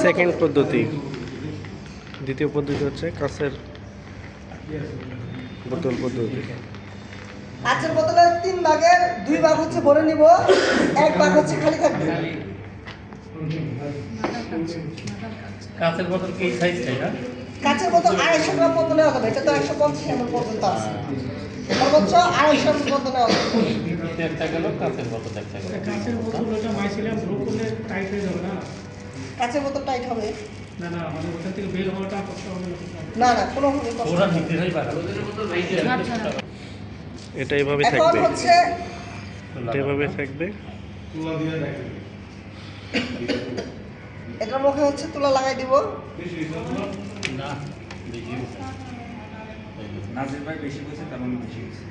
Second পদ্ধতি। দ্বিতীয় পদ্ধতি হচ্ছে কাঁচের বোতল পদ্ধতি। কাঁচের বোতলের 3 ভাগের 2 ভাগ হচ্ছে ভরে নিব, 1 ভাগ হচ্ছে খালি থাকবে। কাঁচের বোতল কি সাইজ এটা? কাঁচের বোতল 250 গ্রাম পর্যন্ত নেওয়া যাবে। এটা তো 150 ml পর্যন্ত আছে। সর্বোচ্চ 250 ml পর্যন্ত নেওয়া যাবে। এটা একটা গেল কাঁচের বোতল একটা গেল। কাঁচের বোতল ওটা মাইসিলাম ব্রো করলে টাইট হয়ে যাবে না? কাঁচের বোতল টাইট হবে না না, মানে ওটা থেকে বের হওয়াটা কষ্ট হবে না। না না, কোনো কষ্ট ওরা হবে না। নিতে যাই পারে। এটা এইভাবে এখন থাকবে, হচ্ছে এটা এইভাবে থাকবে। এটার মুখে হচ্ছে তুলা লাগাই দিব। না বেশি নাজির ভাই বেশি বলছে, তার মানে বেশি হয়েছে।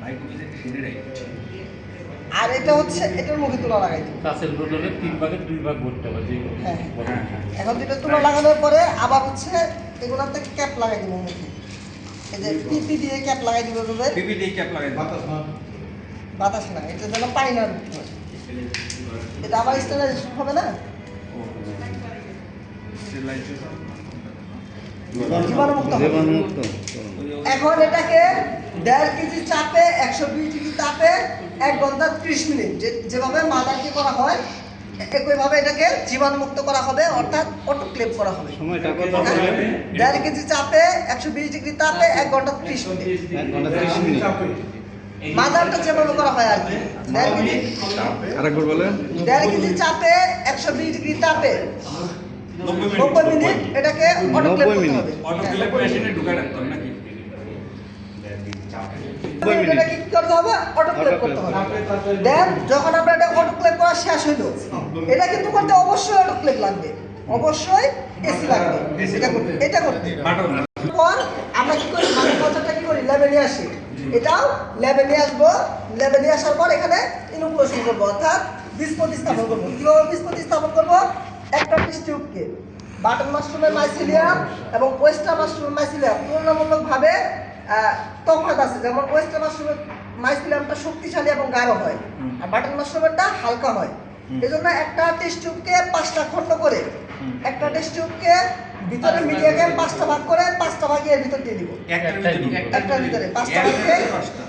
ভাই কবি যে সেরে রাখছে। আর এটা হচ্ছে এটার মুখে তুলা লাগাই দিব। কাঁচের বোতলে 3 ভাগের 2 ভাগ ভরতে হবে যে হ্যাঁ, বোতল। এখন দুটো তুলা লাগানোর পরে আবার হচ্ছে এগুলাতে ক্যাপ লাগাই দিব মুখে। এই যে পিপি দিয়ে ক্যাপ লাগাই দিব এভাবে। পিপি দিয়ে ক্যাপ লাগাই বাতাস না। বাতাস না, এটা যেন পানি না ঢুকতে পারে। এটা আবার স্টেলাইজেশন হবে না, জীবাণুমুক্ত হবে। এখন এটাকে 1.5 কেজি চাপে 120 ডিগ্রি তাপে 1 ঘন্টা 30 মিনিট যেভাবে মাদারকে করা হয় একইভাবে এটাকে জীবাণুমুক্ত করা হবে, অর্থাৎ অটোক্লেভ করা হবে। সময়টা কত? 1.5 কেজি চাপে 120 ডিগ্রি তাপে 1 ঘন্টা 30 মিনিট। 1 ঘন্টা 30 মিনিট। মাদারটা যেভাবে করা হয় আর কি। 1.5 কেজি আরেকবার বলেন। 1.5 কেজি চাপে 120 ডিগ্রি তাপে 90 মিনিট এটাকে অটোক্লেভ করতে হবে। অটোক্লেভ মেশিনে ঢুকায় রাখতে হবে নাকি? এটা কি করতে হবে? অটোক্লেভ করতে হবে। দেন যখন আমরা এটা অটোক্লেভ করা শেষ হইলো, এটা কিন্তু করতে অবশ্যই অটোক্লেভ লাগবে, অবশ্যই এসি লাগবে। এটা করতে পর আমরা কি করি, মানে কথাটা কি করি, ল্যাবে নিয়ে আসি। এটাও ল্যাবে নিয়ে আসবো। ল্যাবে নিয়ে আসার পর এখানে ইনোকুলেশন করবো, অর্থাৎ বীজ প্রতিস্থাপন করবো। কিভাবে বীজ প্রতিস্থাপন করবো? একটা টেস্ট টিউবকে বাটন মাশরুমের মাইসিলিয়াম এবং ওয়েস্টার মাশরুমের মাইসিলিয়াম তুলনামূলকভাবে তফাৎ আছে। যেমন ওয়েস্টার মাশরুমের মাইসিলিয়ামটা শক্তিশালী এবং গাঢ় হয়, আর বাটন মাশরুমেরটা হালকা হয়। এজন্য একটা টেস্ট টিউবকে 5টা খণ্ড করে, একটা টেস্ট টিউবকে ভিতরে মিডিয়াকে 5টা ভাগ করে 5টা ভাগে এর ভিতর দিয়ে দিব। একটার ভিতরে 5টা ভাগ দিয়ে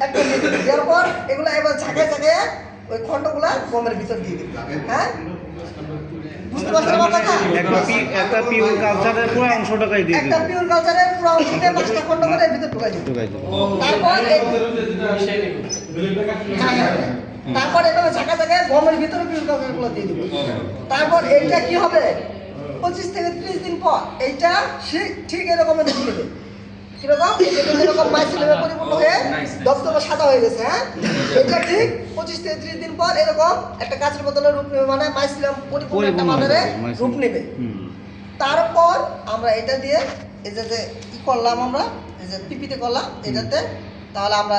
একটা দিয়ে দিব। দেওয়ার পর এগুলো এবার ঝাঁকায় ঝাঁকায় ওই খণ্ডগুলা গমের ভিতর দিয়ে দিব। হ্যাঁ, বুঝতে পারছেন আমার কথা? একটা পিওর কালচারের পুরো অংশটাই দিয়ে একটা দিবেন। পিওর কালচারের পুরো অংশকে 5টা খণ্ড করে এর ভিতর ঢুকাই দিব। তারপর তারপর এভাবে ঝাঁকা ঝাঁকায় গমের ভিতরে পিওর কালচারগুলো দিয়ে দিব। তারপর এইটা কি হবে, 25 থেকে 30 দিন পর এইটা ঠিক এরকম দেখে নেবে। কিরকম? এরকম মাইসিলিয়ামে পরিপূর্ণ হয়ে দবদবে সাদা হয়ে গেছে। হ্যাঁ, এটা ঠিক 25 থেকে 30 দিন পর এরকম একটা কাঁচের বোতলের রূপ নেবে, মানে মাইসিলিয়াম পরিপূর্ণ একটা মাদারে রূপ নেবে। তারপর আমরা এটা দিয়ে এই যে কি করলাম, আমরা এই যে পিপিতে করলাম এটাতে, তাহলে আমরা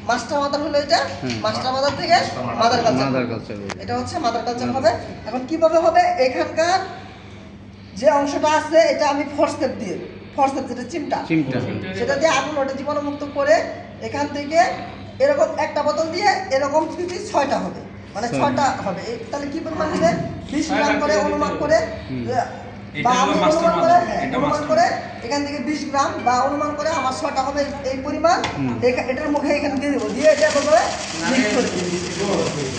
মাস্টার মাদার হলো এটা, মাস্টার মাদার থেকে মাদার কালচার, এটা হচ্ছে মাদার কালচার হবে। এখন কিভাবে হবে, এখানকার যে অংশটা আছে এটা আমি ফোর্সেপ যেটা চিমটা সেটা দিয়ে আগুন ওটা জীবাণুমুক্ত করে এখান থেকে এরকম একটা বোতল দিয়ে এরকম পিপি 6টা হবে, মানে 6টা হবে। তাহলে কি পরিমাণ নেবে, 20 গ্রাম করে অনুমান করে, বা আমি অনুমান করে এখান থেকে 20 গ্রাম বা অনুমান করে আমার 6টা হবে এই পরিমাণ। এটার মুখে এখানে দিয়ে দেবো, দিয়ে এটা করে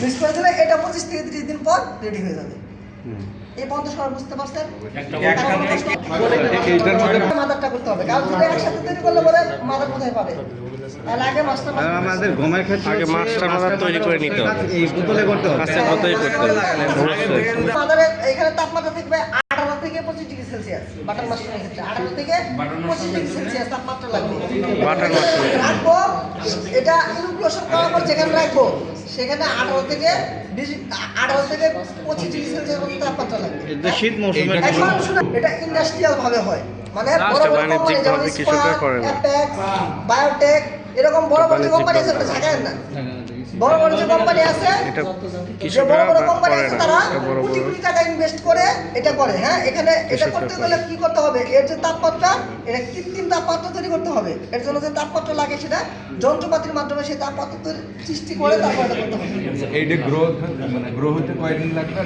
মিক্স করে দিলে এটা 25 থেকে 30 দিন পর রেডি হয়ে যাবে। এই পর্যন্ত সবাই বুঝতে পারছেন? মাদারটা করতে হবে, কারণ যদি একসাথে তৈরি করলে পরে মাদার কোথায় পাবে? তাহলে আগে মাস্টার আমাদের গমের ক্ষেত্রে আগে মাস্টার মাদার তৈরি করে নিতে হবে, এই বোতলে করতে হবে, কাঁচের বোতলে করতে হবে। মাদারের এখানে তাপমাত্রা থাকবে 18 থেকে 25 ডিগ্রি সেলসিয়াস। বাটার মাশরুমের ক্ষেত্রে 18 থেকে 25 ডিগ্রি সেলসিয়াস তাপমাত্রা লাগবে। বাটার মাশরুম রাখবো, এটা ইনোকুলেশন করার পর যেখানে রাখবো সেখানে 18 থেকে 25 ডিগ্রি সেলসিয়াস পর্যন্ত তাপমাত্রা লাগবে। এটা শীত মৌসুমে এখন শুনুন, এটা ইন্ডাস্ট্রিয়াল ভাবে হয়, মানে বড় বড় কোম্পানি যেমন কৃষকরা করে না। অ্যাপেক্স, বায়োটেক, এরকম বড় বড় যে কোম্পানি আছে ওটা ঝাঁকায় না। বড় বড় যে কোম্পানি আছে, এটা যে কৃষকরা বড় বড় কোম্পানি করে আছে না, তারা বড় কোটি বড় কোটি টাকা ইনভেস্ট করে এটা করে। হ্যাঁ, এখানে এটা করতে গেলে কি করতে হবে, এর যে তাপমাত্রা, এটা কৃত্রিম তাপমাত্রা তৈরি করতে হবে। এর জন্য যে তাপমাত্রা লাগে সেটা যন্ত্রপাতির মাধ্যমে সেই তাপমাত্রা সৃষ্টি করে তারপর এটা করতে হবে। এইটা গ্রো হতে কয়দিন লাগবে?